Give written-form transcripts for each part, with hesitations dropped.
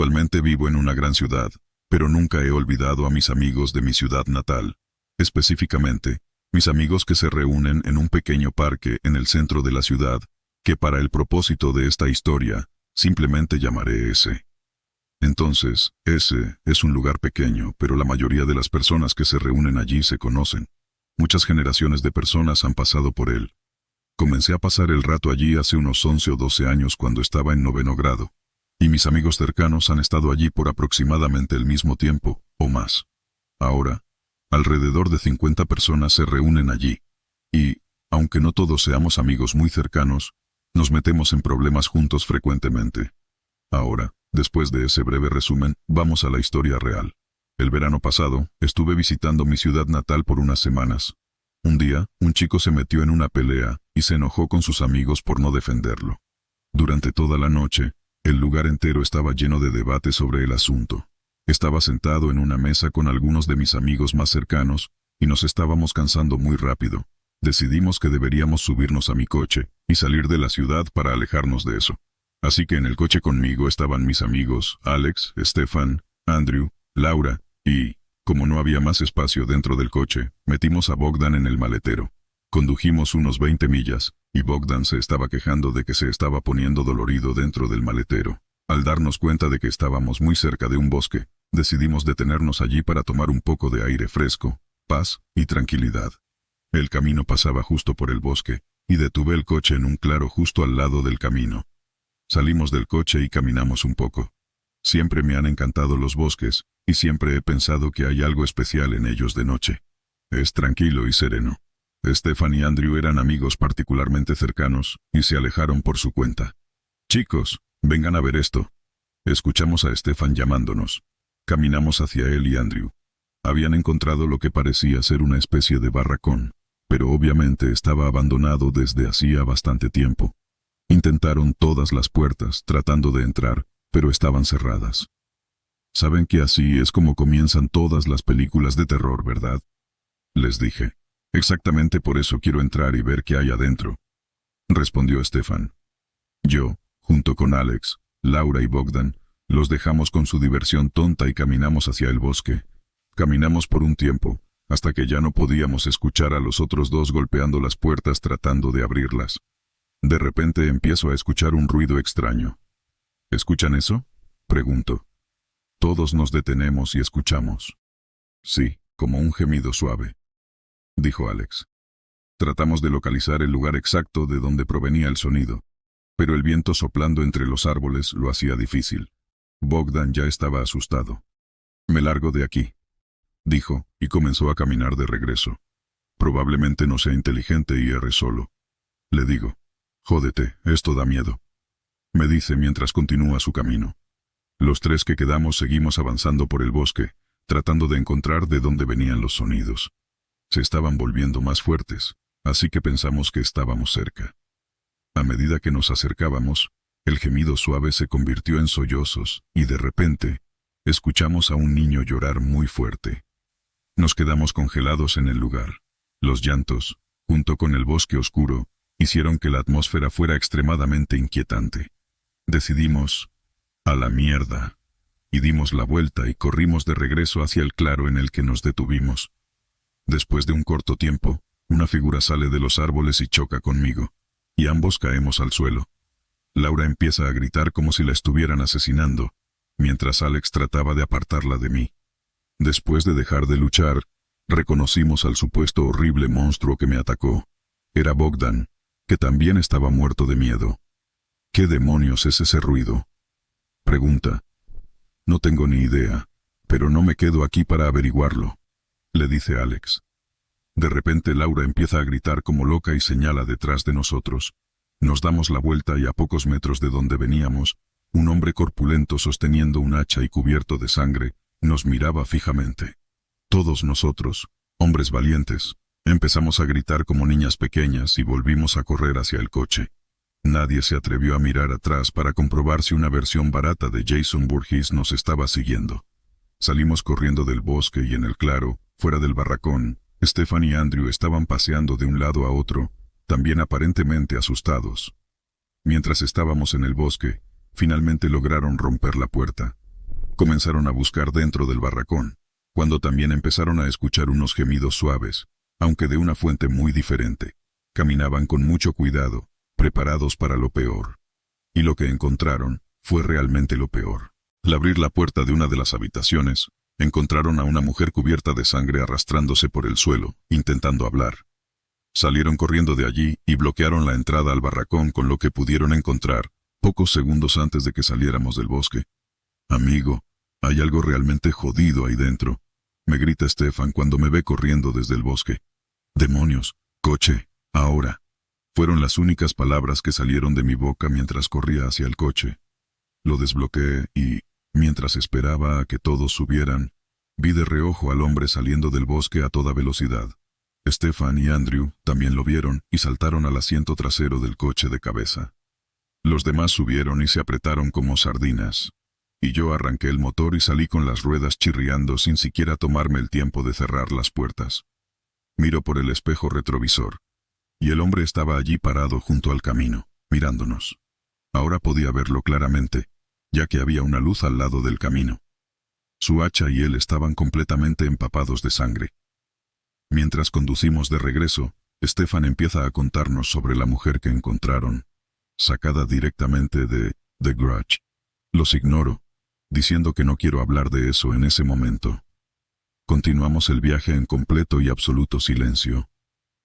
Actualmente vivo en una gran ciudad, pero nunca he olvidado a mis amigos de mi ciudad natal. Específicamente, mis amigos que se reúnen en un pequeño parque en el centro de la ciudad, que para el propósito de esta historia, simplemente llamaré ese. Entonces, ese es un lugar pequeño, pero la mayoría de las personas que se reúnen allí se conocen. Muchas generaciones de personas han pasado por él. Comencé a pasar el rato allí hace unos 11 o 12 años cuando estaba en 9º grado, y mis amigos cercanos han estado allí por aproximadamente el mismo tiempo, o más. Ahora, alrededor de 50 personas se reúnen allí, y, aunque no todos seamos amigos muy cercanos, nos metemos en problemas juntos frecuentemente. Ahora, después de ese breve resumen, vamos a la historia real. El verano pasado, estuve visitando mi ciudad natal por unas semanas. Un día, un chico se metió en una pelea y se enojó con sus amigos por no defenderlo. Durante toda la noche, el lugar entero estaba lleno de debate sobre el asunto. Estaba sentado en una mesa con algunos de mis amigos más cercanos, y nos estábamos cansando muy rápido. Decidimos que deberíamos subirnos a mi coche y salir de la ciudad para alejarnos de eso. Así que en el coche conmigo estaban mis amigos, Alex, Stefan, Andrew, Laura, y, como no había más espacio dentro del coche, metimos a Bogdan en el maletero. Condujimos unos 20 millas, y Bogdan se estaba quejando de que se estaba poniendo dolorido dentro del maletero. Al darnos cuenta de que estábamos muy cerca de un bosque, decidimos detenernos allí para tomar un poco de aire fresco, paz y tranquilidad. El camino pasaba justo por el bosque, y detuve el coche en un claro justo al lado del camino. Salimos del coche y caminamos un poco. Siempre me han encantado los bosques, y siempre he pensado que hay algo especial en ellos de noche. Es tranquilo y sereno. Stefan y Andrew eran amigos particularmente cercanos, y se alejaron por su cuenta. «Chicos, vengan a ver esto». Escuchamos a Stefan llamándonos. Caminamos hacia él y Andrew. Habían encontrado lo que parecía ser una especie de barracón, pero obviamente estaba abandonado desde hacía bastante tiempo. Intentaron todas las puertas, tratando de entrar, pero estaban cerradas. Saben que así es como comienzan todas las películas de terror, ¿verdad? Les dije. Exactamente por eso quiero entrar y ver qué hay adentro, respondió Stefan. Yo, junto con Alex, Laura y Bogdan, los dejamos con su diversión tonta y caminamos hacia el bosque. Caminamos por un tiempo, hasta que ya no podíamos escuchar a los otros dos golpeando las puertas tratando de abrirlas. De repente empiezo a escuchar un ruido extraño. ¿Escuchan eso?, pregunto. Todos nos detenemos y escuchamos. Sí, como un gemido suave, dijo Alex. Tratamos de localizar el lugar exacto de donde provenía el sonido, pero el viento soplando entre los árboles lo hacía difícil. Bogdan ya estaba asustado. «Me largo de aquí», dijo, y comenzó a caminar de regreso. «Probablemente no sea inteligente y erre solo», le digo. «Jódete, esto da miedo», me dice mientras continúa su camino. Los tres que quedamos seguimos avanzando por el bosque, tratando de encontrar de dónde venían los sonidos. Se estaban volviendo más fuertes, así que pensamos que estábamos cerca. A medida que nos acercábamos, el gemido suave se convirtió en sollozos, y de repente, escuchamos a un niño llorar muy fuerte. Nos quedamos congelados en el lugar. Los llantos, junto con el bosque oscuro, hicieron que la atmósfera fuera extremadamente inquietante. Decidimos, «a la mierda», y dimos la vuelta y corrimos de regreso hacia el claro en el que nos detuvimos. Después de un corto tiempo, una figura sale de los árboles y choca conmigo, y ambos caemos al suelo. Laura empieza a gritar como si la estuvieran asesinando, mientras Alex trataba de apartarla de mí. Después de dejar de luchar, reconocimos al supuesto horrible monstruo que me atacó. Era Bogdan, que también estaba muerto de miedo. «¿Qué demonios es ese ruido?», pregunta. «No tengo ni idea, pero no me quedo aquí para averiguarlo», le dice Alex. De repente Laura empieza a gritar como loca y señala detrás de nosotros. Nos damos la vuelta y a pocos metros de donde veníamos, un hombre corpulento sosteniendo un hacha y cubierto de sangre, nos miraba fijamente. Todos nosotros, hombres valientes, empezamos a gritar como niñas pequeñas y volvimos a correr hacia el coche. Nadie se atrevió a mirar atrás para comprobar si una versión barata de Jason Voorhees nos estaba siguiendo. Salimos corriendo del bosque y en el claro, fuera del barracón, Stefan y Andrew estaban paseando de un lado a otro, también aparentemente asustados. Mientras estábamos en el bosque, finalmente lograron romper la puerta, Comenzaron a buscar dentro del barracón, cuando también empezaron a escuchar unos gemidos suaves, aunque de una fuente muy diferente. Caminaban con mucho cuidado, preparados para lo peor. Y lo que encontraron fue realmente lo peor. Al abrir la puerta de una de las habitaciones, encontraron a una mujer cubierta de sangre arrastrándose por el suelo, intentando hablar. Salieron corriendo de allí y bloquearon la entrada al barracón con lo que pudieron encontrar, pocos segundos antes de que saliéramos del bosque. «Amigo, hay algo realmente jodido ahí dentro», me grita Stefan cuando me ve corriendo desde el bosque. «Demonios, coche, ahora». Fueron las únicas palabras que salieron de mi boca mientras corría hacia el coche. Lo desbloqueé y, mientras esperaba a que todos subieran, vi de reojo al hombre saliendo del bosque a toda velocidad. Stefan y Andrew también lo vieron y saltaron al asiento trasero del coche de cabeza. Los demás subieron y se apretaron como sardinas. Y yo arranqué el motor y salí con las ruedas chirriando sin siquiera tomarme el tiempo de cerrar las puertas. Miro por el espejo retrovisor. Y el hombre estaba allí parado junto al camino, mirándonos. Ahora podía verlo claramente, ya que había una luz al lado del camino. Su hacha y él estaban completamente empapados de sangre. Mientras conducimos de regreso, Stefan empieza a contarnos sobre la mujer que encontraron, sacada directamente de The Grudge. Los ignoro, diciendo que no quiero hablar de eso en ese momento. Continuamos el viaje en completo y absoluto silencio.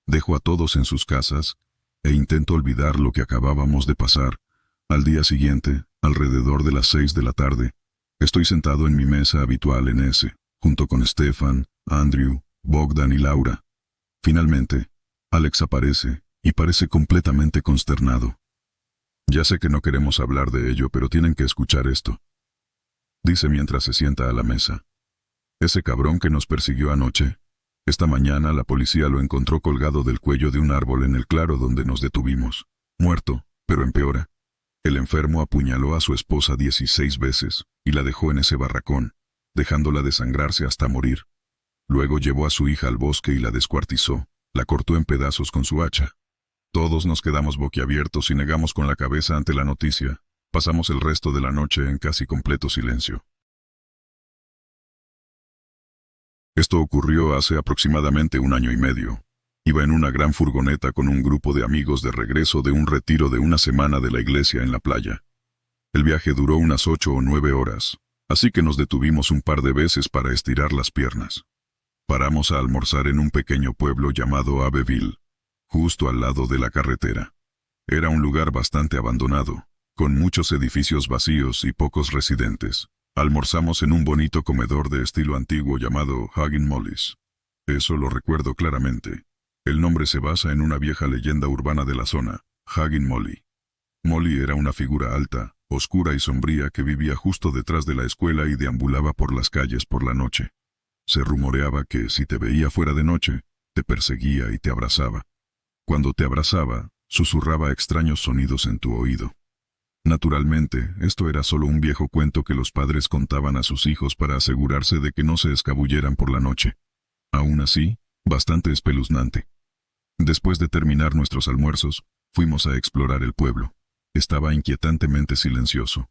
Dejo a todos en sus casas e intento olvidar lo que acabábamos de pasar. Al día siguiente, alrededor de las 6 de la tarde, estoy sentado en mi mesa habitual en ese, junto con Stefan, Andrew, Bogdan y Laura. Finalmente, Alex aparece y parece completamente consternado. «Ya sé que no queremos hablar de ello, pero tienen que escuchar esto», dice mientras se sienta a la mesa. «Ese cabrón que nos persiguió anoche, esta mañana la policía lo encontró colgado del cuello de un árbol en el claro donde nos detuvimos. Muerto, pero empeora. El enfermo apuñaló a su esposa 16 veces y la dejó en ese barracón, dejándola desangrarse hasta morir. Luego llevó a su hija al bosque y la descuartizó, la cortó en pedazos con su hacha. Todos nos quedamos boquiabiertos y negamos con la cabeza ante la noticia. Pasamos el resto de la noche en casi completo silencio». Esto ocurrió hace aproximadamente 1 año y medio. Iba en una gran furgoneta con un grupo de amigos de regreso de un retiro de 1 semana de la iglesia en la playa. El viaje duró unas 8 o 9 horas, así que nos detuvimos un par de veces para estirar las piernas. Paramos a almorzar en un pequeño pueblo llamado Abbeville, justo al lado de la carretera. Era un lugar bastante abandonado, con muchos edificios vacíos y pocos residentes. Almorzamos en un bonito comedor de estilo antiguo llamado Haggin Molly's. Eso lo recuerdo claramente. El nombre se basa en una vieja leyenda urbana de la zona, Haggin Molly. Molly era una figura alta, oscura y sombría que vivía justo detrás de la escuela y deambulaba por las calles por la noche. Se rumoreaba que si te veía fuera de noche, te perseguía y te abrazaba. Cuando te abrazaba, susurraba extraños sonidos en tu oído. Naturalmente, esto era solo un viejo cuento que los padres contaban a sus hijos para asegurarse de que no se escabulleran por la noche. Aún así, bastante espeluznante. Después de terminar nuestros almuerzos, fuimos a explorar el pueblo. Estaba inquietantemente silencioso.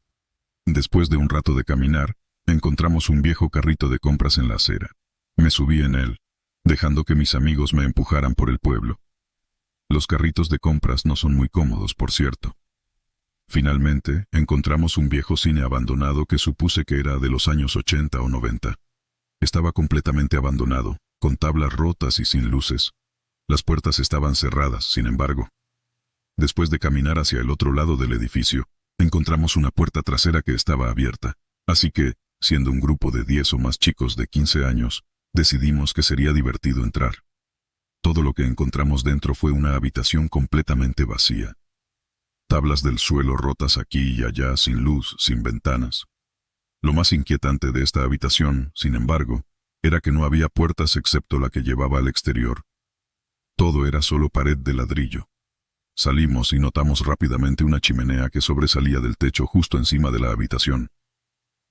Después de un rato de caminar, encontramos un viejo carrito de compras en la acera. Me subí en él, dejando que mis amigos me empujaran por el pueblo. Los carritos de compras no son muy cómodos, por cierto. Finalmente, encontramos un viejo cine abandonado que supuse que era de los años 80 o 90. Estaba completamente abandonado, con tablas rotas y sin luces. Las puertas estaban cerradas, sin embargo. Después de caminar hacia el otro lado del edificio, encontramos una puerta trasera que estaba abierta, así que, siendo un grupo de 10 o más chicos de 15 años, decidimos que sería divertido entrar. Todo lo que encontramos dentro fue una habitación completamente vacía. Tablas del suelo rotas aquí y allá, sin luz, sin ventanas. Lo más inquietante de esta habitación, sin embargo, era que no había puertas excepto la que llevaba al exterior. Todo era solo pared de ladrillo. Salimos y notamos rápidamente una chimenea que sobresalía del techo justo encima de la habitación.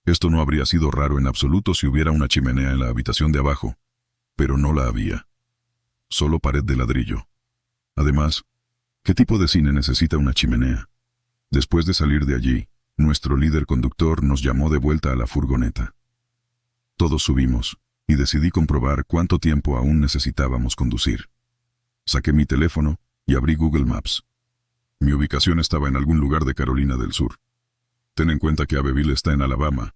Esto no habría sido raro en absoluto si hubiera una chimenea en la habitación de abajo, pero no la había. Solo pared de ladrillo. Además, ¿qué tipo de cine necesita una chimenea? Después de salir de allí, nuestro líder conductor nos llamó de vuelta a la furgoneta. Todos subimos, y decidí comprobar cuánto tiempo aún necesitábamos conducir. Saqué mi teléfono y abrí Google Maps. Mi ubicación estaba en algún lugar de Carolina del Sur. Ten en cuenta que Abbeville está en Alabama.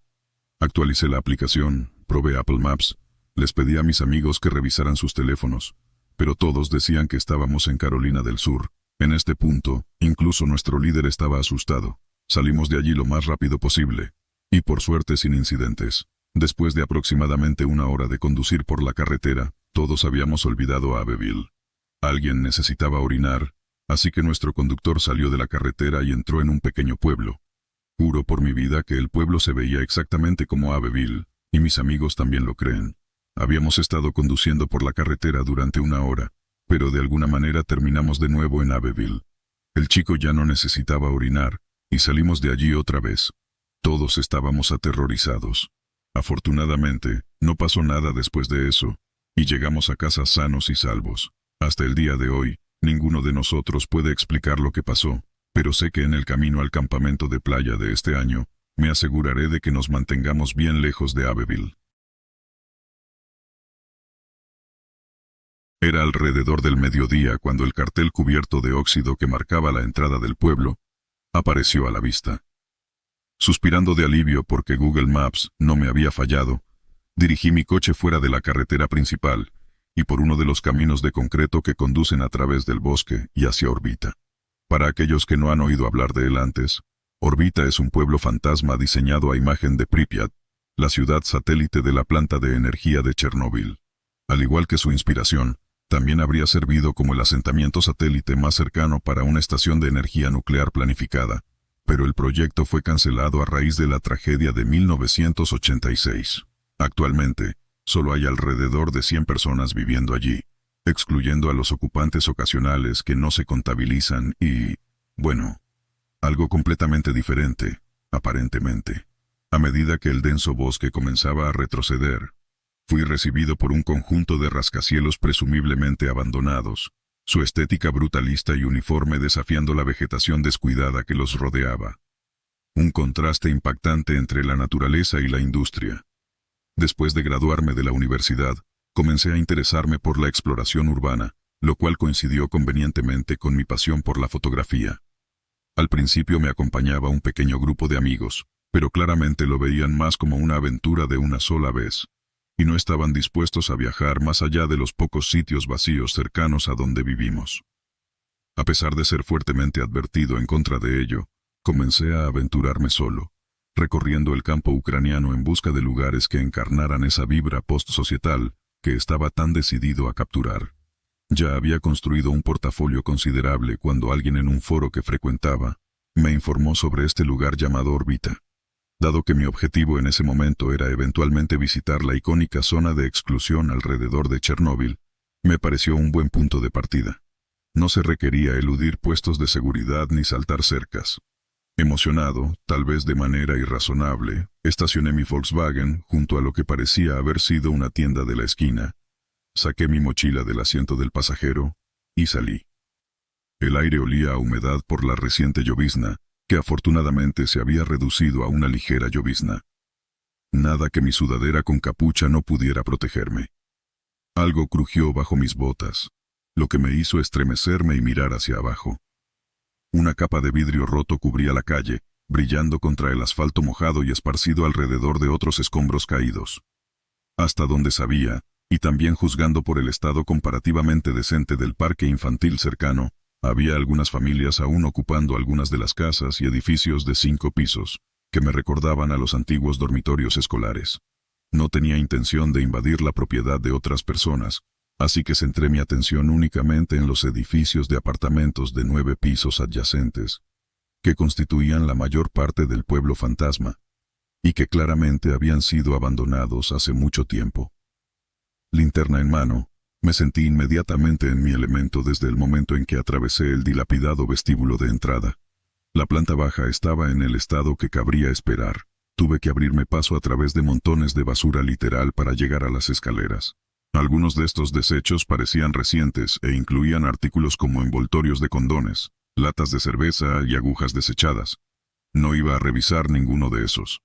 Actualicé la aplicación, probé Apple Maps, les pedí a mis amigos que revisaran sus teléfonos, pero todos decían que estábamos en Carolina del Sur. En este punto, incluso nuestro líder estaba asustado. Salimos de allí lo más rápido posible, y por suerte sin incidentes. Después de aproximadamente 1 hora de conducir por la carretera, todos habíamos olvidado a Abbeville. Alguien necesitaba orinar, así que nuestro conductor salió de la carretera y entró en un pequeño pueblo. Juro por mi vida que el pueblo se veía exactamente como Abbeville, y mis amigos también lo creen. Habíamos estado conduciendo por la carretera durante 1 hora, pero de alguna manera terminamos de nuevo en Abbeville. El chico ya no necesitaba orinar, y salimos de allí otra vez. Todos estábamos aterrorizados. Afortunadamente, no pasó nada después de eso, y llegamos a casa sanos y salvos. Hasta el día de hoy, ninguno de nosotros puede explicar lo que pasó, pero sé que en el camino al campamento de playa de este año, me aseguraré de que nos mantengamos bien lejos de Abbeville. Era alrededor del mediodía cuando el cartel cubierto de óxido que marcaba la entrada del pueblo apareció a la vista. Suspirando de alivio porque Google Maps no me había fallado, dirigí mi coche fuera de la carretera principal y por uno de los caminos de concreto que conducen a través del bosque y hacia Orbita. Para aquellos que no han oído hablar de él antes, Orbita es un pueblo fantasma diseñado a imagen de Pripyat, la ciudad satélite de la planta de energía de Chernóbil. Al igual que su inspiración, también habría servido como el asentamiento satélite más cercano para una estación de energía nuclear planificada, pero el proyecto fue cancelado a raíz de la tragedia de 1986. Actualmente, solo hay alrededor de 100 personas viviendo allí, excluyendo a los ocupantes ocasionales que no se contabilizan y, bueno, algo completamente diferente, aparentemente. A medida que el denso bosque comenzaba a retroceder, fui recibido por un conjunto de rascacielos presumiblemente abandonados, su estética brutalista y uniforme desafiando la vegetación descuidada que los rodeaba. Un contraste impactante entre la naturaleza y la industria. Después de graduarme de la universidad, comencé a interesarme por la exploración urbana, lo cual coincidió convenientemente con mi pasión por la fotografía. Al principio me acompañaba un pequeño grupo de amigos, pero claramente lo veían más como una aventura de una sola vez, y no estaban dispuestos a viajar más allá de los pocos sitios vacíos cercanos a donde vivimos. A pesar de ser fuertemente advertido en contra de ello, comencé a aventurarme solo, recorriendo el campo ucraniano en busca de lugares que encarnaran esa vibra post-societal que estaba tan decidido a capturar. Ya había construido un portafolio considerable cuando alguien en un foro que frecuentaba me informó sobre este lugar llamado Orbita. Dado que mi objetivo en ese momento era eventualmente visitar la icónica zona de exclusión alrededor de Chernóbil, me pareció un buen punto de partida. No se requería eludir puestos de seguridad ni saltar cercas. Emocionado, tal vez de manera irrazonable, estacioné mi Volkswagen junto a lo que parecía haber sido una tienda de la esquina. Saqué mi mochila del asiento del pasajero y salí. El aire olía a humedad por la reciente llovizna, que afortunadamente se había reducido a una ligera llovizna. Nada que mi sudadera con capucha no pudiera protegerme. Algo crujió bajo mis botas, lo que me hizo estremecerme y mirar hacia abajo. Una capa de vidrio roto cubría la calle, brillando contra el asfalto mojado y esparcido alrededor de otros escombros caídos. Hasta donde sabía, y también juzgando por el estado comparativamente decente del parque infantil cercano, había algunas familias aún ocupando algunas de las casas y edificios de 5 pisos, que me recordaban a los antiguos dormitorios escolares. No tenía intención de invadir la propiedad de otras personas, así que centré mi atención únicamente en los edificios de apartamentos de 9 pisos adyacentes, que constituían la mayor parte del pueblo fantasma, y que claramente habían sido abandonados hace mucho tiempo. Linterna en mano, me sentí inmediatamente en mi elemento desde el momento en que atravesé el dilapidado vestíbulo de entrada. La planta baja estaba en el estado que cabría esperar. Tuve que abrirme paso a través de montones de basura literal para llegar a las escaleras. Algunos de estos desechos parecían recientes e incluían artículos como envoltorios de condones, latas de cerveza y agujas desechadas. No iba a revisar ninguno de esos.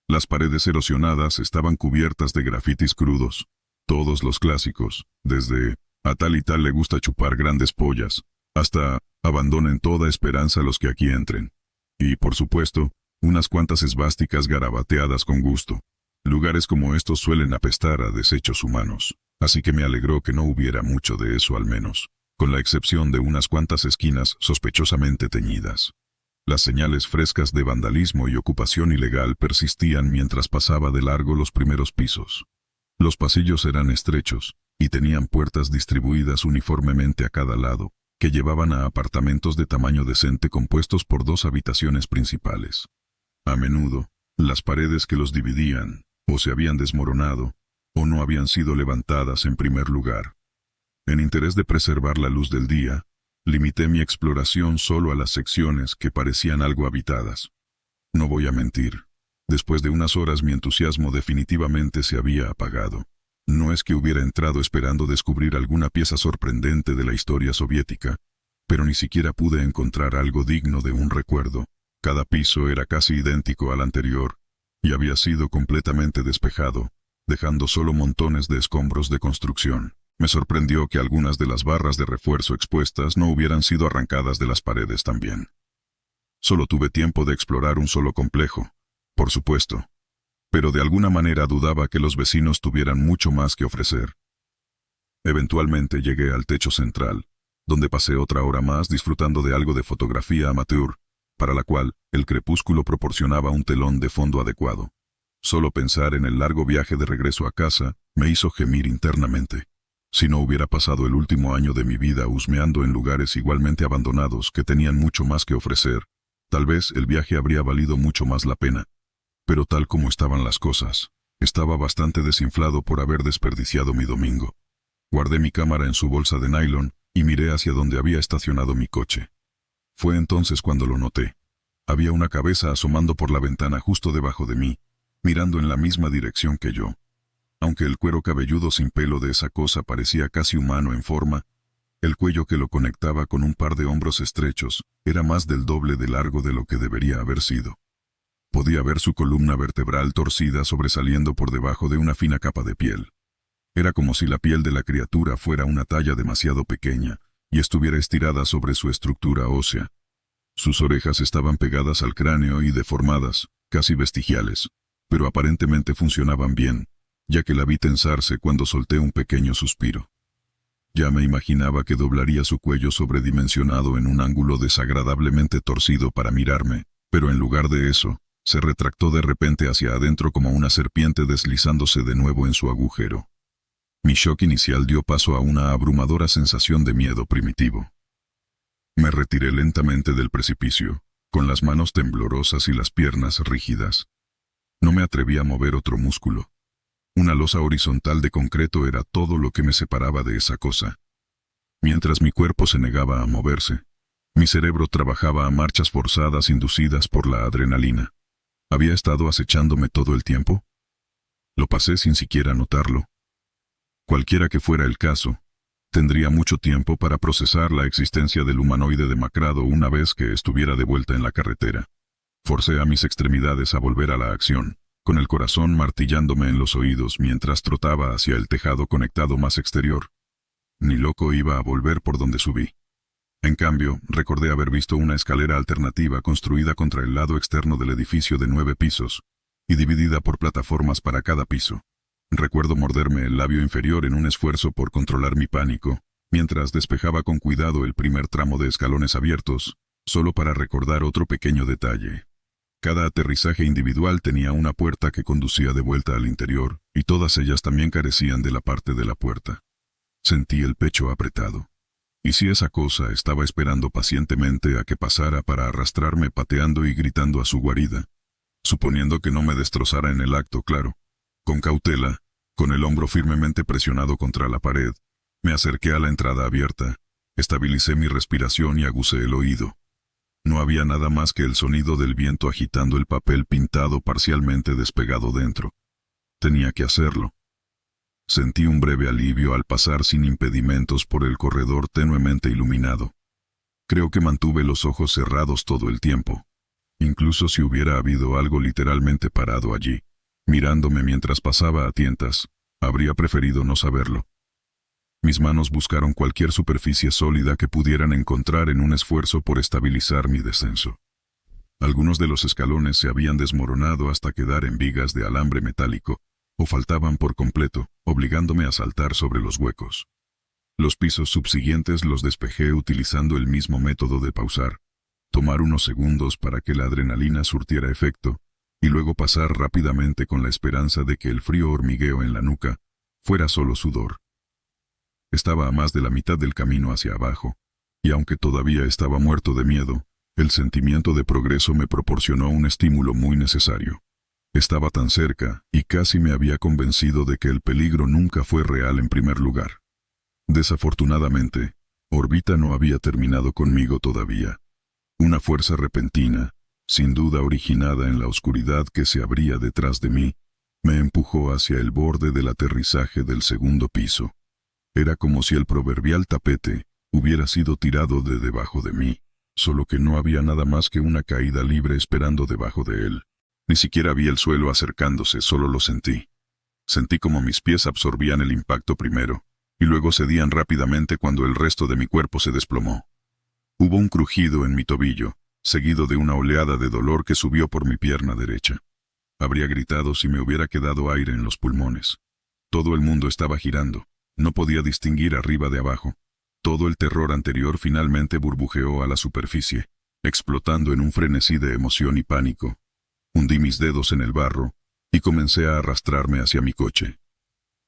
Las paredes erosionadas estaban cubiertas de grafitis crudos. Todos los clásicos, desde "a tal y tal le gusta chupar grandes pollas", hasta "abandonen toda esperanza a los que aquí entren". Y, por supuesto, unas cuantas esvásticas garabateadas con gusto. Lugares como estos suelen apestar a desechos humanos, así que me alegró que no hubiera mucho de eso al menos, con la excepción de unas cuantas esquinas sospechosamente teñidas. Las señales frescas de vandalismo y ocupación ilegal persistían mientras pasaba de largo los primeros pisos. Los pasillos eran estrechos, y tenían puertas distribuidas uniformemente a cada lado, que llevaban a apartamentos de tamaño decente compuestos por 2 habitaciones principales. A menudo, las paredes que los dividían, o se habían desmoronado, o no habían sido levantadas en primer lugar. En interés de preservar la luz del día, limité mi exploración solo a las secciones que parecían algo habitadas. No voy a mentir. Después de unas horas mi entusiasmo definitivamente se había apagado. No es que hubiera entrado esperando descubrir alguna pieza sorprendente de la historia soviética, pero ni siquiera pude encontrar algo digno de un recuerdo. Cada piso era casi idéntico al anterior, y había sido completamente despejado, dejando solo montones de escombros de construcción. Me sorprendió que algunas de las barras de refuerzo expuestas no hubieran sido arrancadas de las paredes también. Solo tuve tiempo de explorar un solo complejo, por supuesto, pero de alguna manera dudaba que los vecinos tuvieran mucho más que ofrecer. Eventualmente llegué al techo central, donde pasé otra hora más disfrutando de algo de fotografía amateur, para la cual el crepúsculo proporcionaba un telón de fondo adecuado. Solo pensar en el largo viaje de regreso a casa me hizo gemir internamente. Si no hubiera pasado el último año de mi vida husmeando en lugares igualmente abandonados que tenían mucho más que ofrecer, tal vez el viaje habría valido mucho más la pena. Pero tal como estaban las cosas, estaba bastante desinflado por haber desperdiciado mi domingo. Guardé mi cámara en su bolsa de nylon y miré hacia donde había estacionado mi coche. Fue entonces cuando lo noté. Había una cabeza asomando por la ventana justo debajo de mí, mirando en la misma dirección que yo. Aunque el cuero cabelludo sin pelo de esa cosa parecía casi humano en forma, el cuello que lo conectaba con un par de hombros estrechos era más del doble de largo de lo que debería haber sido. Podía ver su columna vertebral torcida sobresaliendo por debajo de una fina capa de piel. Era como si la piel de la criatura fuera una talla demasiado pequeña y estuviera estirada sobre su estructura ósea. Sus orejas estaban pegadas al cráneo y deformadas, casi vestigiales, pero aparentemente funcionaban bien, ya que la vi tensarse cuando solté un pequeño suspiro. Ya me imaginaba que doblaría su cuello sobredimensionado en un ángulo desagradablemente torcido para mirarme, pero en lugar de eso, se retractó de repente hacia adentro como una serpiente deslizándose de nuevo en su agujero. Mi shock inicial dio paso a una abrumadora sensación de miedo primitivo. Me retiré lentamente del precipicio, con las manos temblorosas y las piernas rígidas. No me atreví a mover otro músculo. Una losa horizontal de concreto era todo lo que me separaba de esa cosa. Mientras mi cuerpo se negaba a moverse, mi cerebro trabajaba a marchas forzadas inducidas por la adrenalina. ¿Había estado acechándome todo el tiempo? Lo pasé sin siquiera notarlo. Cualquiera que fuera el caso, tendría mucho tiempo para procesar la existencia del humanoide demacrado una vez que estuviera de vuelta en la carretera. Forcé a mis extremidades a volver a la acción, con el corazón martillándome en los oídos mientras trotaba hacia el tejado conectado más exterior. Ni loco iba a volver por donde subí. En cambio, recordé haber visto una escalera alternativa construida contra el lado externo del edificio de 9 pisos, y dividida por plataformas para cada piso. Recuerdo morderme el labio inferior en un esfuerzo por controlar mi pánico, mientras despejaba con cuidado el primer tramo de escalones abiertos, solo para recordar otro pequeño detalle. Cada aterrizaje individual tenía una puerta que conducía de vuelta al interior, y todas ellas también carecían de la parte de la puerta. Sentí el pecho apretado. ¿Y si esa cosa estaba esperando pacientemente a que pasara para arrastrarme pateando y gritando a su guarida? Suponiendo que no me destrozara en el acto, claro. Con cautela, con el hombro firmemente presionado contra la pared, me acerqué a la entrada abierta, estabilicé mi respiración y aguzé el oído. No había nada más que el sonido del viento agitando el papel pintado parcialmente despegado dentro. Tenía que hacerlo. Sentí un breve alivio al pasar sin impedimentos por el corredor tenuemente iluminado. Creo que mantuve los ojos cerrados todo el tiempo. incluso si hubiera habido algo literalmente parado allí, mirándome mientras pasaba a tientas, habría preferido no saberlo. Mis manos buscaron cualquier superficie sólida que pudieran encontrar en un esfuerzo por estabilizar mi descenso. Algunos de los escalones se habían desmoronado hasta quedar en vigas de alambre metálico, o faltaban por completo, obligándome a saltar sobre los huecos. Los pisos subsiguientes los despejé utilizando el mismo método de pausar, tomar unos segundos para que la adrenalina surtiera efecto, y luego pasar rápidamente con la esperanza de que el frío hormigueo en la nuca fuera solo sudor. Estaba a más de la mitad del camino hacia abajo, y aunque todavía estaba muerto de miedo, el sentimiento de progreso me proporcionó un estímulo muy necesario. Estaba tan cerca, y casi me había convencido de que el peligro nunca fue real en primer lugar. Desafortunadamente, Orbita no había terminado conmigo todavía. Una fuerza repentina, sin duda originada en la oscuridad que se abría detrás de mí, me empujó hacia el borde del aterrizaje del segundo piso. Era como si el proverbial tapete hubiera sido tirado de debajo de mí, solo que no había nada más que una caída libre esperando debajo de él. Ni siquiera vi el suelo acercándose, solo lo sentí. Sentí como mis pies absorbían el impacto primero, y luego cedían rápidamente cuando el resto de mi cuerpo se desplomó. Hubo un crujido en mi tobillo, seguido de una oleada de dolor que subió por mi pierna derecha. Habría gritado si me hubiera quedado aire en los pulmones. Todo el mundo estaba girando. No podía distinguir arriba de abajo. Todo el terror anterior finalmente burbujeó a la superficie, explotando en un frenesí de emoción y pánico. Hundí mis dedos en el barro y comencé a arrastrarme hacia mi coche.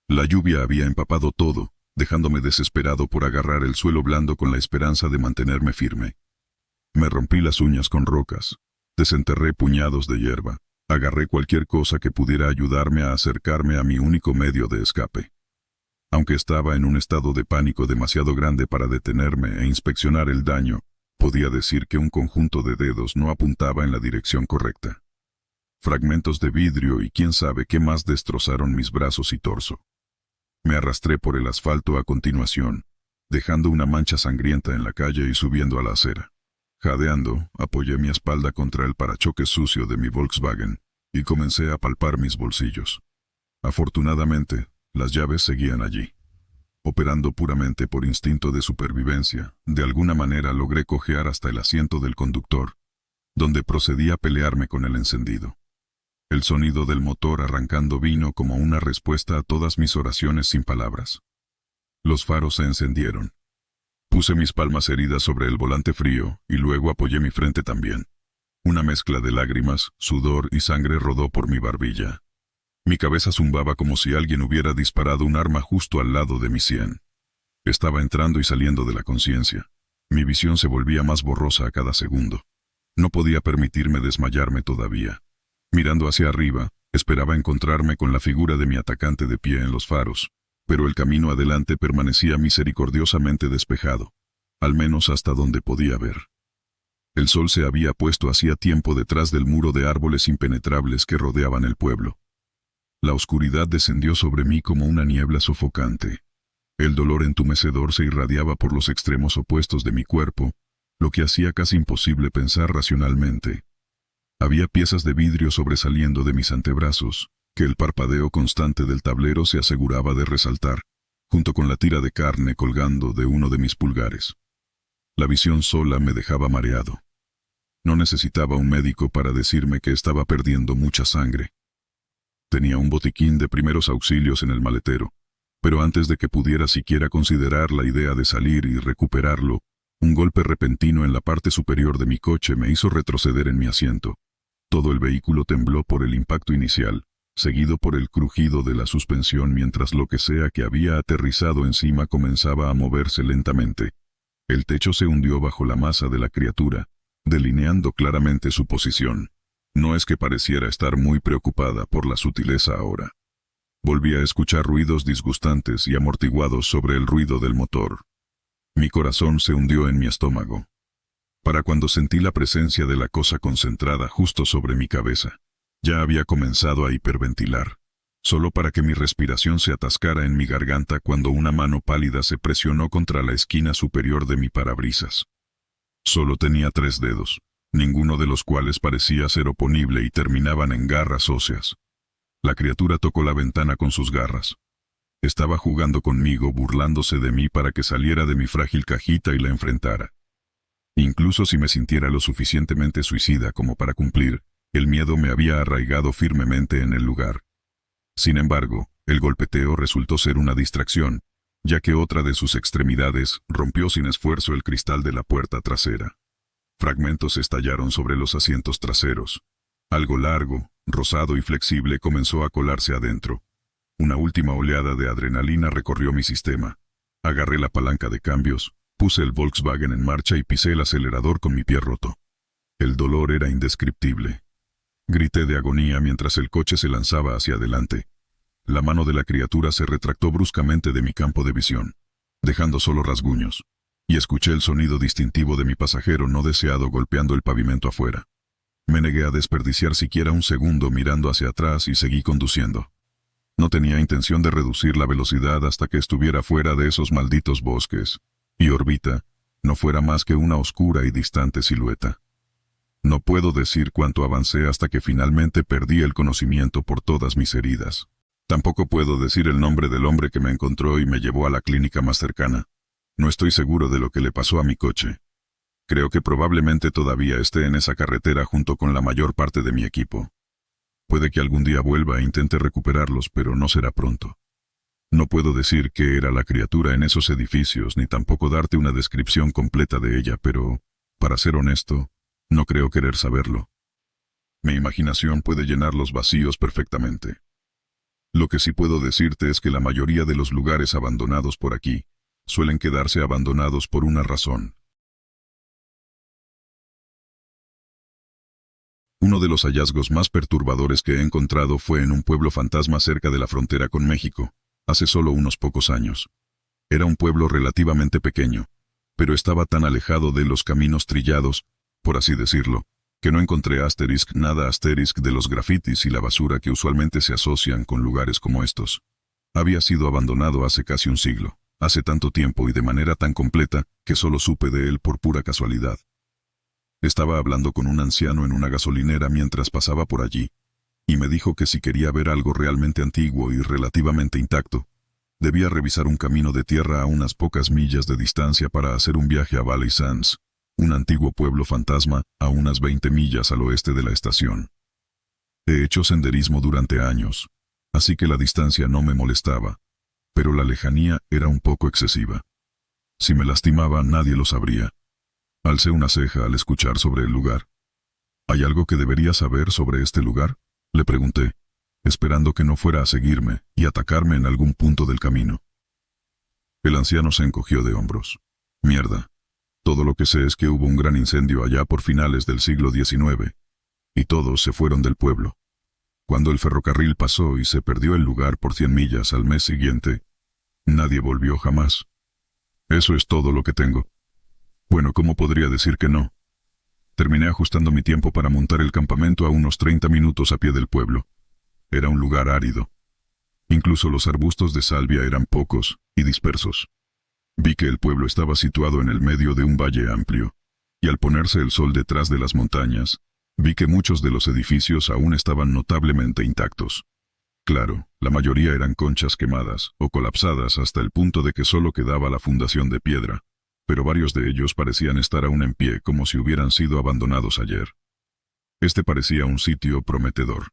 La lluvia había empapado todo, dejándome desesperado por agarrar el suelo blando con la esperanza de mantenerme firme. Me rompí las uñas con rocas, desenterré puñados de hierba, agarré cualquier cosa que pudiera ayudarme a acercarme a mi único medio de escape. Aunque estaba en un estado de pánico demasiado grande para detenerme e inspeccionar el daño, podía decir que un conjunto de dedos no apuntaba en la dirección correcta. Fragmentos de vidrio y quién sabe qué más destrozaron mis brazos y torso. Me arrastré por el asfalto a continuación, dejando una mancha sangrienta en la calle y subiendo a la acera. Jadeando, apoyé mi espalda contra el parachoques sucio de mi Volkswagen y comencé a palpar mis bolsillos. Afortunadamente, las llaves seguían allí. Operando puramente por instinto de supervivencia, de alguna manera logré cojear hasta el asiento del conductor, donde procedí a pelearme con el encendido. El sonido del motor arrancando vino como una respuesta a todas mis oraciones sin palabras. Los faros se encendieron. Puse mis palmas heridas sobre el volante frío y luego apoyé mi frente también. Una mezcla de lágrimas, sudor y sangre rodó por mi barbilla. Mi cabeza zumbaba como si alguien hubiera disparado un arma justo al lado de mi sien. Estaba entrando y saliendo de la conciencia. Mi visión se volvía más borrosa a cada segundo. No podía permitirme desmayarme todavía. Mirando hacia arriba, esperaba encontrarme con la figura de mi atacante de pie en los faros, pero el camino adelante permanecía misericordiosamente despejado, al menos hasta donde podía ver. El sol se había puesto hacía tiempo detrás del muro de árboles impenetrables que rodeaban el pueblo. La oscuridad descendió sobre mí como una niebla sofocante. El dolor entumecedor se irradiaba por los extremos opuestos de mi cuerpo, lo que hacía casi imposible pensar racionalmente. Había piezas de vidrio sobresaliendo de mis antebrazos, que el parpadeo constante del tablero se aseguraba de resaltar, junto con la tira de carne colgando de uno de mis pulgares. La visión sola me dejaba mareado. No necesitaba un médico para decirme que estaba perdiendo mucha sangre. Tenía un botiquín de primeros auxilios en el maletero, pero antes de que pudiera siquiera considerar la idea de salir y recuperarlo, un golpe repentino en la parte superior de mi coche me hizo retroceder en mi asiento. Todo el vehículo tembló por el impacto inicial, seguido por el crujido de la suspensión mientras lo que sea que había aterrizado encima comenzaba a moverse lentamente. El techo se hundió bajo la masa de la criatura, delineando claramente su posición. No es que pareciera estar muy preocupada por la sutileza ahora. Volví a escuchar ruidos disgustantes y amortiguados sobre el ruido del motor. Mi corazón se hundió en mi estómago. Para cuando sentí la presencia de la cosa concentrada justo sobre mi cabeza, ya había comenzado a hiperventilar, solo para que mi respiración se atascara en mi garganta cuando una mano pálida se presionó contra la esquina superior de mi parabrisas. Solo tenía 3 dedos, ninguno de los cuales parecía ser oponible y terminaban en garras óseas. La criatura tocó la ventana con sus garras. Estaba jugando conmigo, burlándose de mí para que saliera de mi frágil cajita y la enfrentara. Incluso si me sintiera lo suficientemente suicida como para cumplir, el miedo me había arraigado firmemente en el lugar. Sin embargo, el golpeteo resultó ser una distracción, ya que otra de sus extremidades rompió sin esfuerzo el cristal de la puerta trasera. Fragmentos estallaron sobre los asientos traseros. Algo largo, rosado y flexible comenzó a colarse adentro. Una última oleada de adrenalina recorrió mi sistema. Agarré la palanca de cambios, puse el Volkswagen en marcha y pisé el acelerador con mi pie roto. El dolor era indescriptible. Grité de agonía mientras el coche se lanzaba hacia adelante. La mano de la criatura se retractó bruscamente de mi campo de visión, dejando solo rasguños, y escuché el sonido distintivo de mi pasajero no deseado golpeando el pavimento afuera. Me negué a desperdiciar siquiera un segundo mirando hacia atrás y seguí conduciendo. No tenía intención de reducir la velocidad hasta que estuviera fuera de esos malditos bosques, y Orbita no fuera más que una oscura y distante silueta. No puedo decir cuánto avancé hasta que finalmente perdí el conocimiento por todas mis heridas. Tampoco puedo decir el nombre del hombre que me encontró y me llevó a la clínica más cercana. No estoy seguro de lo que le pasó a mi coche. Creo que probablemente todavía esté en esa carretera junto con la mayor parte de mi equipo. Puede que algún día vuelva e intente recuperarlos, pero no será pronto. No puedo decir qué era la criatura en esos edificios, ni tampoco darte una descripción completa de ella, pero, para ser honesto, no creo querer saberlo. Mi imaginación puede llenar los vacíos perfectamente. Lo que sí puedo decirte es que la mayoría de los lugares abandonados por aquí suelen quedarse abandonados por una razón. Uno de los hallazgos más perturbadores que he encontrado fue en un pueblo fantasma cerca de la frontera con México, hace solo unos pocos años. Era un pueblo relativamente pequeño, pero estaba tan alejado de los caminos trillados, por así decirlo, que no encontré nada de los grafitis y la basura que usualmente se asocian con lugares como estos. Había sido abandonado hace casi un siglo, hace tanto tiempo y de manera tan completa que solo supe de él por pura casualidad. Estaba hablando con un anciano en una gasolinera mientras pasaba por allí, y me dijo que si quería ver algo realmente antiguo y relativamente intacto, debía revisar un camino de tierra a unas pocas millas de distancia para hacer un viaje a Valley Sands, un antiguo pueblo fantasma a unas 20 millas al oeste de la estación. He hecho senderismo durante años, así que la distancia no me molestaba, pero la lejanía era un poco excesiva. Si me lastimaba, nadie lo sabría. Alcé una ceja al escuchar sobre el lugar. ¿Hay algo que debería saber sobre este lugar?, le pregunté, esperando que no fuera a seguirme y atacarme en algún punto del camino. El anciano se encogió de hombros. Mierda. Todo lo que sé es que hubo un gran incendio allá por finales del siglo XIX, y todos se fueron del pueblo. Cuando el ferrocarril pasó y se perdió el lugar por 100 millas al mes siguiente, nadie volvió jamás. Eso es todo lo que tengo. Bueno, ¿cómo podría decir que no? Terminé ajustando mi tiempo para montar el campamento a unos 30 minutos a pie del pueblo. Era un lugar árido. Incluso los arbustos de salvia eran pocos y dispersos. Vi que el pueblo estaba situado en el medio de un valle amplio, y al ponerse el sol detrás de las montañas, vi que muchos de los edificios aún estaban notablemente intactos. Claro, la mayoría eran conchas quemadas o colapsadas hasta el punto de que solo quedaba la fundación de piedra, pero varios de ellos parecían estar aún en pie como si hubieran sido abandonados ayer. Este parecía un sitio prometedor.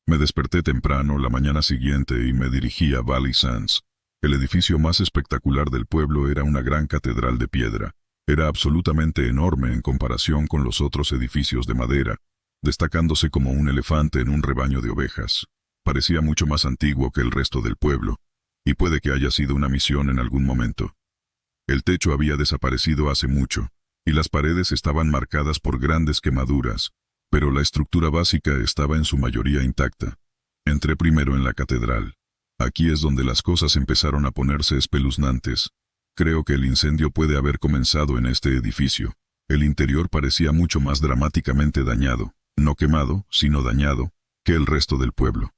Me desperté temprano la mañana siguiente y me dirigí a Valley Sands. El edificio más espectacular del pueblo era una gran catedral de piedra. Era absolutamente enorme en comparación con los otros edificios de madera, destacándose como un elefante en un rebaño de ovejas. Parecía mucho más antiguo que el resto del pueblo, y puede que haya sido una misión en algún momento. El techo había desaparecido hace mucho, y las paredes estaban marcadas por grandes quemaduras, pero la estructura básica estaba en su mayoría intacta. Entré primero en la catedral. Aquí es donde las cosas empezaron a ponerse espeluznantes. Creo que el incendio puede haber comenzado en este edificio. El interior parecía mucho más dramáticamente dañado, no quemado, sino dañado, que el resto del pueblo.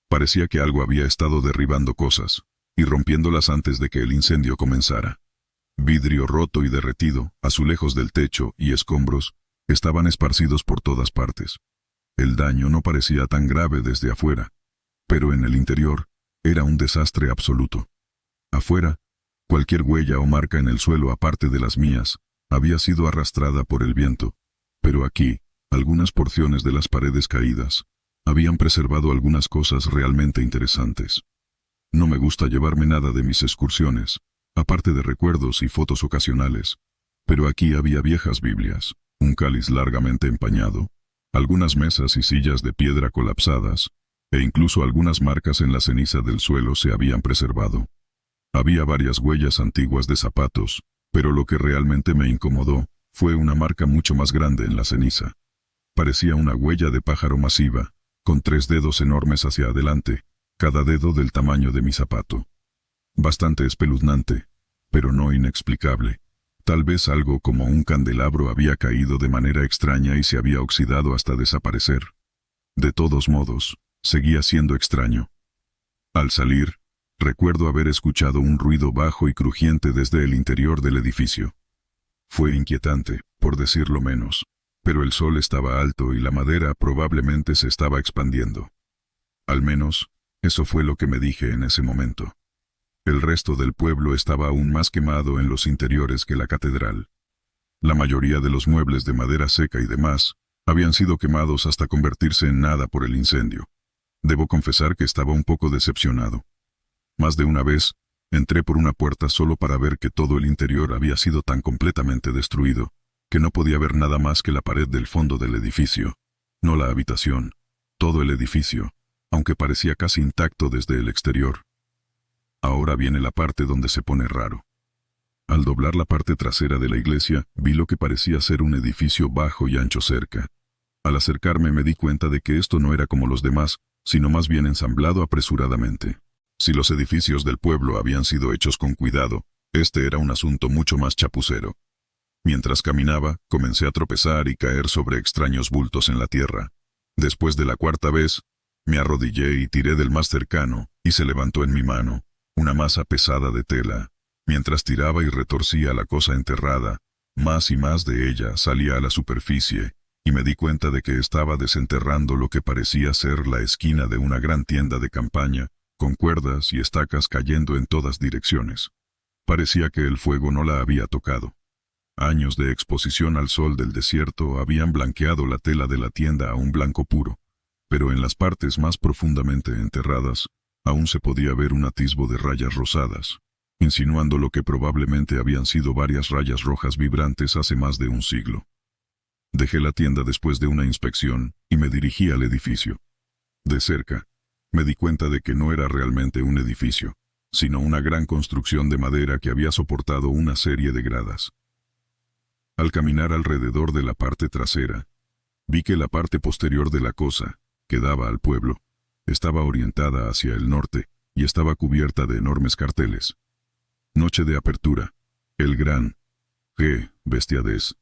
Parecía que algo había estado derribando cosas, y rompiéndolas antes de que el incendio comenzara. Vidrio roto y derretido, azulejos del techo y escombros, Estaban esparcidos por todas partes. El daño no parecía tan grave desde afuera, pero en el interior era un desastre absoluto. Afuera, cualquier huella o marca en el suelo aparte de las mías había sido arrastrada por el viento, pero aquí, algunas porciones de las paredes caídas habían preservado algunas cosas realmente interesantes. No me gusta llevarme nada de mis excursiones, aparte de recuerdos y fotos ocasionales, pero aquí había viejas Biblias, un cáliz largamente empañado, algunas mesas y sillas de piedra colapsadas, e incluso algunas marcas en la ceniza del suelo se habían preservado. Había varias huellas antiguas de zapatos, pero lo que realmente me incomodó fue una marca mucho más grande en la ceniza. Parecía una huella de pájaro masiva, con 3 dedos enormes hacia adelante, cada dedo del tamaño de mi zapato. Bastante espeluznante, pero no inexplicable. Tal vez algo como un candelabro había caído de manera extraña y se había oxidado hasta desaparecer. De todos modos, seguía siendo extraño. Al salir, recuerdo haber escuchado un ruido bajo y crujiente desde el interior del edificio. Fue inquietante, por decirlo menos, pero el sol estaba alto y la madera probablemente se estaba expandiendo. Al menos, eso fue lo que me dije en ese momento. El resto del pueblo estaba aún más quemado en los interiores que la catedral. La mayoría de los muebles de madera seca y demás habían sido quemados hasta convertirse en nada por el incendio. Debo confesar que estaba un poco decepcionado. Más de una vez, entré por una puerta solo para ver que todo el interior había sido tan completamente destruido, que no podía ver nada más que la pared del fondo del edificio, no la habitación, todo el edificio, aunque parecía casi intacto desde el exterior. Ahora viene la parte donde se pone raro. Al doblar la parte trasera de la iglesia, vi lo que parecía ser un edificio bajo y ancho cerca. Al acercarme me di cuenta de que esto no era como los demás, sino más bien ensamblado apresuradamente. Si los edificios del pueblo habían sido hechos con cuidado, este era un asunto mucho más chapucero. Mientras caminaba, comencé a tropezar y caer sobre extraños bultos en la tierra. Después de la 4ª vez, me arrodillé y tiré del más cercano, y se levantó en mi mano una masa pesada de tela. Mientras tiraba y retorcía la cosa enterrada, más y más de ella salía a la superficie, y me di cuenta de que estaba desenterrando lo que parecía ser la esquina de una gran tienda de campaña, con cuerdas y estacas cayendo en todas direcciones. Parecía que el fuego no la había tocado. Años de exposición al sol del desierto habían blanqueado la tela de la tienda a un blanco puro, pero en las partes más profundamente enterradas, aún se podía ver un atisbo de rayas rosadas, insinuando lo que probablemente habían sido varias rayas rojas vibrantes hace más de un siglo. Dejé la tienda después de una inspección y me dirigí al edificio. De cerca, me di cuenta de que no era realmente un edificio, sino una gran construcción de madera que había soportado una serie de gradas. Al caminar alrededor de la parte trasera, vi que la parte posterior de la cosa, que daba al pueblo, estaba orientada hacia el norte y estaba cubierta de enormes carteles. Noche de apertura, el gran bestiadez,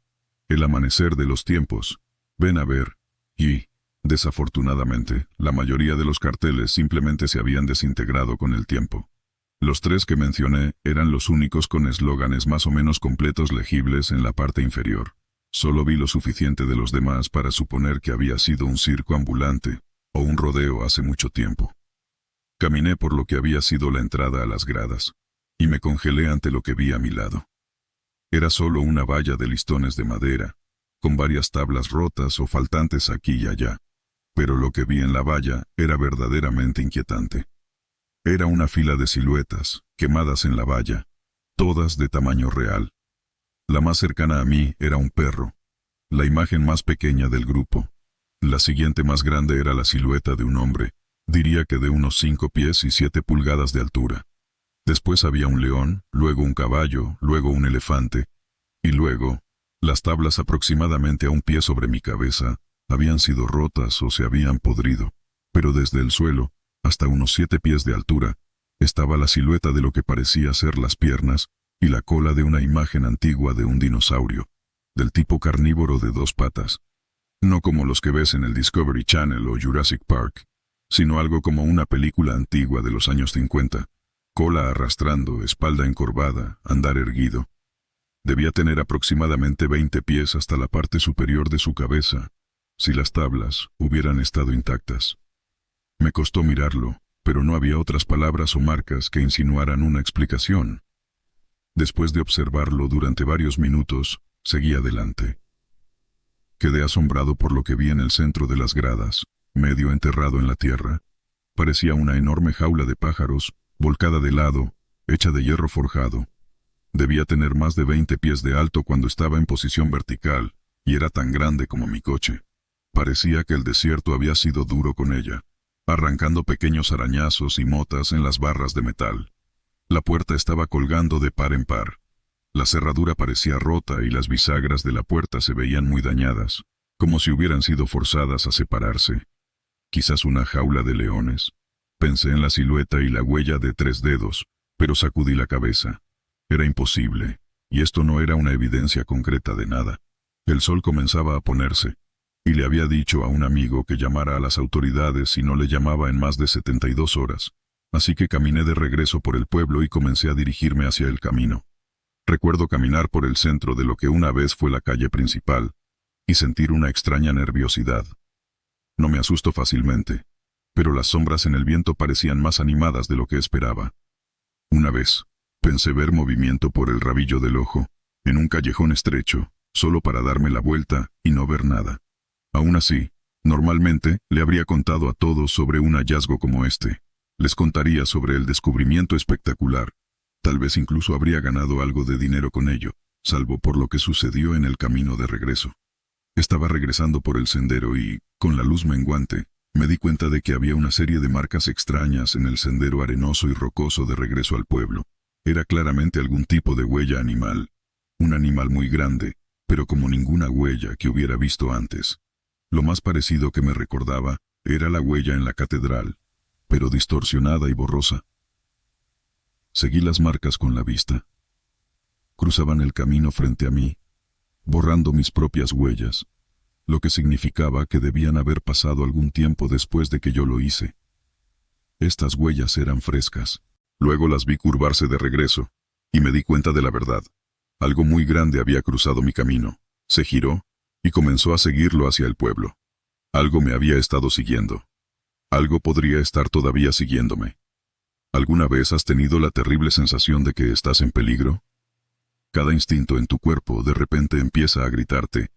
el amanecer de los tiempos, ven a ver, y, desafortunadamente, la mayoría de los carteles simplemente se habían desintegrado con el tiempo. Los 3 que mencioné eran los únicos con eslóganes más o menos completos legibles en la parte inferior. Solo vi lo suficiente de los demás para suponer que había sido un circo ambulante o un rodeo hace mucho tiempo. Caminé por lo que había sido la entrada a las gradas, y me congelé ante lo que vi a mi lado. Era solo una valla de listones de madera, con varias tablas rotas o faltantes aquí y allá, pero lo que vi en la valla era verdaderamente inquietante. Era una fila de siluetas, quemadas en la valla, todas de tamaño real. La más cercana a mí era un perro, la imagen más pequeña del grupo. La siguiente más grande era la silueta de un hombre, diría que de unos 5 pies y 7 pulgadas de altura. Después había un león, luego un caballo, luego un elefante, y luego, las tablas aproximadamente a un pie sobre mi cabeza habían sido rotas o se habían podrido, pero desde el suelo, hasta unos 7 pies de altura, estaba la silueta de lo que parecía ser las piernas y la cola de una imagen antigua de un dinosaurio, del tipo carnívoro de 2 patas. No como los que ves en el Discovery Channel o Jurassic Park, sino algo como una película antigua de los años 50, cola arrastrando, espalda encorvada, andar erguido. Debía tener aproximadamente 20 pies hasta la parte superior de su cabeza, si las tablas hubieran estado intactas. Me costó mirarlo, pero no había otras palabras o marcas que insinuaran una explicación. Después de observarlo durante varios minutos, seguí adelante. Quedé asombrado por lo que vi en el centro de las gradas, medio enterrado en la tierra. Parecía una enorme jaula de pájaros, volcada de lado, hecha de hierro forjado. Debía tener más de 20 pies de alto cuando estaba en posición vertical, y era tan grande como mi coche. Parecía que el desierto había sido duro con ella, arrancando pequeños arañazos y motas en las barras de metal. La puerta estaba colgando de par en par. La cerradura parecía rota y las bisagras de la puerta se veían muy dañadas, como si hubieran sido forzadas a separarse. Quizás una jaula de leones. Pensé en la silueta y la huella de 3 dedos, pero sacudí la cabeza. Era imposible, y esto no era una evidencia concreta de nada. El sol comenzaba a ponerse, y le había dicho a un amigo que llamara a las autoridades si no le llamaba en más de 72 horas. Así que caminé de regreso por el pueblo y comencé a dirigirme hacia el camino. Recuerdo caminar por el centro de lo que una vez fue la calle principal, y sentir una extraña nerviosidad. No me asusto fácilmente, pero las sombras en el viento parecían más animadas de lo que esperaba. Una vez, pensé ver movimiento por el rabillo del ojo, en un callejón estrecho, solo para darme la vuelta y no ver nada. Aún así, normalmente, le habría contado a todos sobre un hallazgo como este. Les contaría sobre el descubrimiento espectacular. Tal vez incluso habría ganado algo de dinero con ello, salvo por lo que sucedió en el camino de regreso. Estaba regresando por el sendero y, con la luz menguante, me di cuenta de que había una serie de marcas extrañas en el sendero arenoso y rocoso de regreso al pueblo. Era claramente algún tipo de huella animal. Un animal muy grande, pero como ninguna huella que hubiera visto antes. Lo más parecido que me recordaba era la huella en la catedral, pero distorsionada y borrosa. Seguí las marcas con la vista. Cruzaban el camino frente a mí, borrando mis propias huellas, lo que significaba que debían haber pasado algún tiempo después de que yo lo hice. Estas huellas eran frescas. Luego las vi curvarse de regreso, y me di cuenta de la verdad. Algo muy grande había cruzado mi camino. Se giró, y comenzó a seguirlo hacia el pueblo. Algo me había estado siguiendo. Algo podría estar todavía siguiéndome. ¿Alguna vez has tenido la terrible sensación de que estás en peligro? Cada instinto en tu cuerpo de repente empieza a gritarte.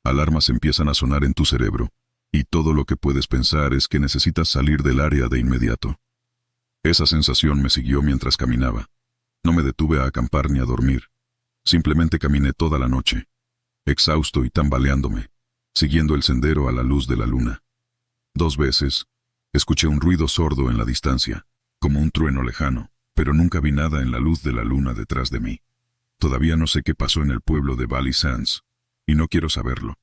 Alarmas empiezan a sonar en tu cerebro, y todo lo que puedes pensar es que necesitas salir del área de inmediato. Esa sensación me siguió mientras caminaba. No me detuve a acampar ni a dormir. Simplemente caminé toda la noche, exhausto y tambaleándome, siguiendo el sendero a la luz de la luna. 2 veces, escuché un ruido sordo en la distancia, como un trueno lejano, pero nunca vi nada en la luz de la luna detrás de mí. Todavía no sé qué pasó en el pueblo de Valley Sands, y no quiero saberlo.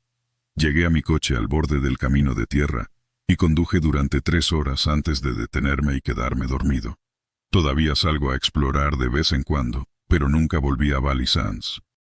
Llegué a mi coche al borde del camino de tierra, y conduje durante 3 horas antes de detenerme y quedarme dormido. Todavía salgo a explorar de vez en cuando, pero nunca volví a Valley Sands.